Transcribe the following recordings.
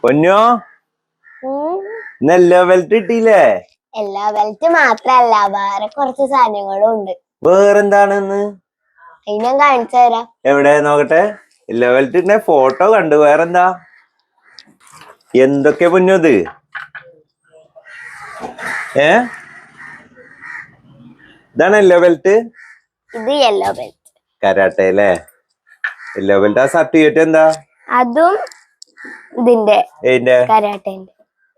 പൊന്നോ നെല്ലോ ബെൽറ്റ് കിട്ടിയില്ലേ? എല്ലാ ബെൽറ്റ് മാത്രല്ല വേറെ കുറച്ച് സാധനങ്ങളും ഉണ്ട്. വേറെന്താണെന്ന് ഞാൻ കാണിച്ചു തരാം. എവിടെ നോക്കട്ടെ. യെല്ലോ ബെൽറ്റിന്റെ ഫോട്ടോ കണ്ടു. വേറെന്താ? എന്തൊക്കെ പൊന്നു ഇത്? ഇതാണ് യെല്ലോ ബെൽറ്റ്. ഇത് യെല്ലോ ബെൽറ്റ് കരാട്ടെ അല്ലേ? Yellow belt. ആ സർട്ടിഫിക്കറ്റ് എന്താ? അതും ഇതിന്റെ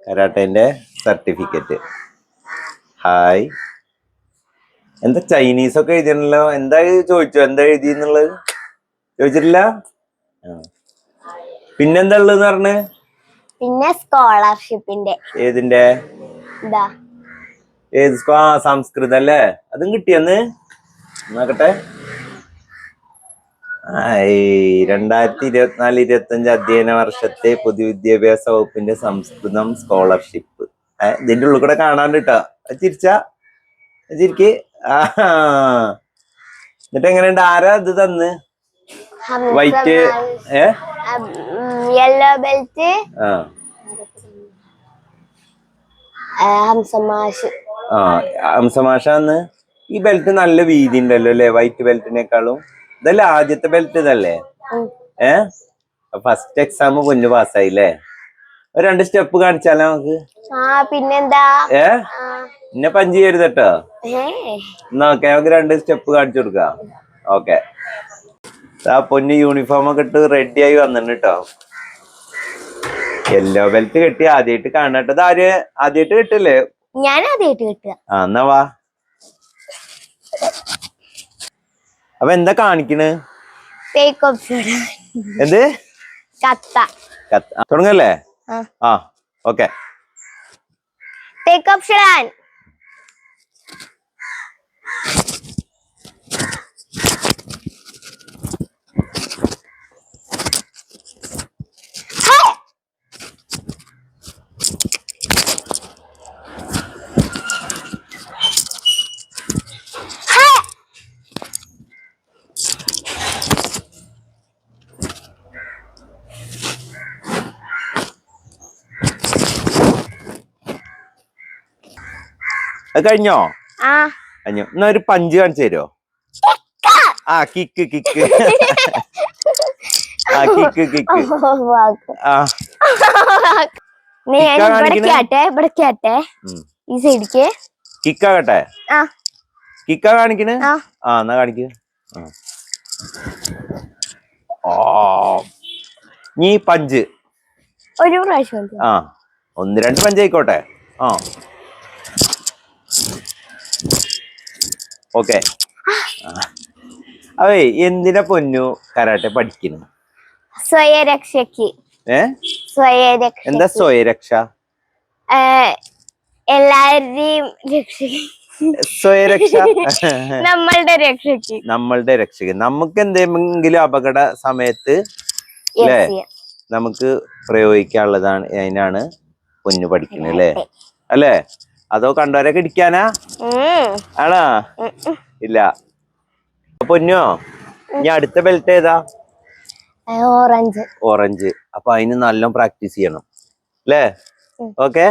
കരാട്ടേന്റെ സർട്ടിഫിക്കറ്റ്. ഹായ്. എന്താ ചൈനീസ് ഒക്കെ എഴുതിയല്ലോ? എന്താ ചോദിച്ചോ? എന്താ എഴുതിന്നുള്ളത് ചോദിച്ചിട്ടില്ല. പിന്നെന്താ ഉള്ളതെന്ന് പറഞ്ഞ്? പിന്നെ സ്കോളർഷിപ്പിന്റെ. ഏതിന്റെ? ഏത്? സംസ്കൃതം അല്ലേ? അതും കിട്ടിയെന്ന് നോക്കട്ടെ. 2024-25 അധ്യയന വർഷത്തെ പൊതുവിദ്യാഭ്യാസ വകുപ്പിന്റെ സംസ്കൃതം സ്കോളർഷിപ്പ്. ഇതിന്റെ ഉള്ളിൽ കൂടെ കാണാണ്ട് കേട്ടോ. ചിരിക്ക്. എന്നിട്ട് എങ്ങനെയുണ്ട്? ആരാ ഇത് തന്ന്? വൈറ്റ് യെല്ലോ ബെൽറ്റ് ഹംസമാഷാന്ന്. ഈ ബെൽറ്റ് നല്ല വീതി ഉണ്ടല്ലോ അല്ലേ? വൈറ്റ് ബെൽറ്റിനേക്കാളും. ഇതല്ലേ ആദ്യത്തെ ബെൽറ്റ്? ഇതല്ലേ? ഫസ്റ്റ് എക്സാം കുഞ്ഞു പാസ്സായില്ലേ? ഒരു 2 സ്റ്റെപ്പ് കാണിച്ചാലോ നമുക്ക്? പിന്നെന്താ? എന്നെ പഞ്ച് ചെയ്യരുത് കേട്ടോ. ഓക്കെ, നമുക്ക് 2 സ്റ്റെപ്പ് കാണിച്ചു കൊടുക്കാം. ഓക്കെ. ആ പൊന്ന് യൂണിഫോം ഒക്കെ ഇട്ട് റെഡി ആയി വന്നിട്ട് കേട്ടോ. യെല്ലോ ബെൽറ്റ് കെട്ടി ആദ്യമായിട്ട് കാണട്ടോ. ഇത് ആര് ആദ്യമായിട്ട് കിട്ടില്ലേ? ഞാൻ ആദ്യമായിട്ട് കിട്ടുക. എന്നാ വാ. അപ്പൊ എന്താ കാണിക്കണ്? എന്ത്? കത്ത. തുടങ്ങല്ലേ? ഓക്കെ. Take option. കഴിഞ്ഞോ? കഴിഞ്ഞു. എന്നാ ഒരു പഞ്ച് കാണിച്ചു തരുമോ? Kick kick. കിക്ക്. കിക്കാകട്ടെ? കിക്കാ കാണിക്കണ്? എന്നാ കാണിക്ക. നീ പഞ്ച് ഒരു പ്രാവശ്യം 1-2 പഞ്ച് ആയിക്കോട്ടെ. ഓക്കെ. അവേ എന്തിനാ പൊന്നു കരാട്ടെ പഠിക്കുന്നു? സ്വയരക്ഷയ്ക്ക്. എന്താ സ്വയരക്ഷ? എല്ലാവരെയും സ്വയരക്ഷ. നമ്മളുടെ രക്ഷയ്ക്ക്. നമുക്ക് എന്തെങ്കിലും അപകട സമയത്ത് അല്ലേ നമുക്ക് പ്രയോഗിക്കാനുള്ളതാണ്. അതിനാണ് പൊന്നു പഠിക്കുന്നത് അല്ലേ? അല്ലേ? അതോ കണ്ടവരൊക്കെ ഇടിക്കാനാ? ആണോ? ഇല്ല. പൊന്നോ, ഇനി അടുത്ത ബെൽറ്റ് ഏതാ? ഓറഞ്ച്. അപ്പൊ അതിന് നല്ല പ്രാക്ടീസ് ചെയ്യണം അല്ലേ? ഓക്കെ.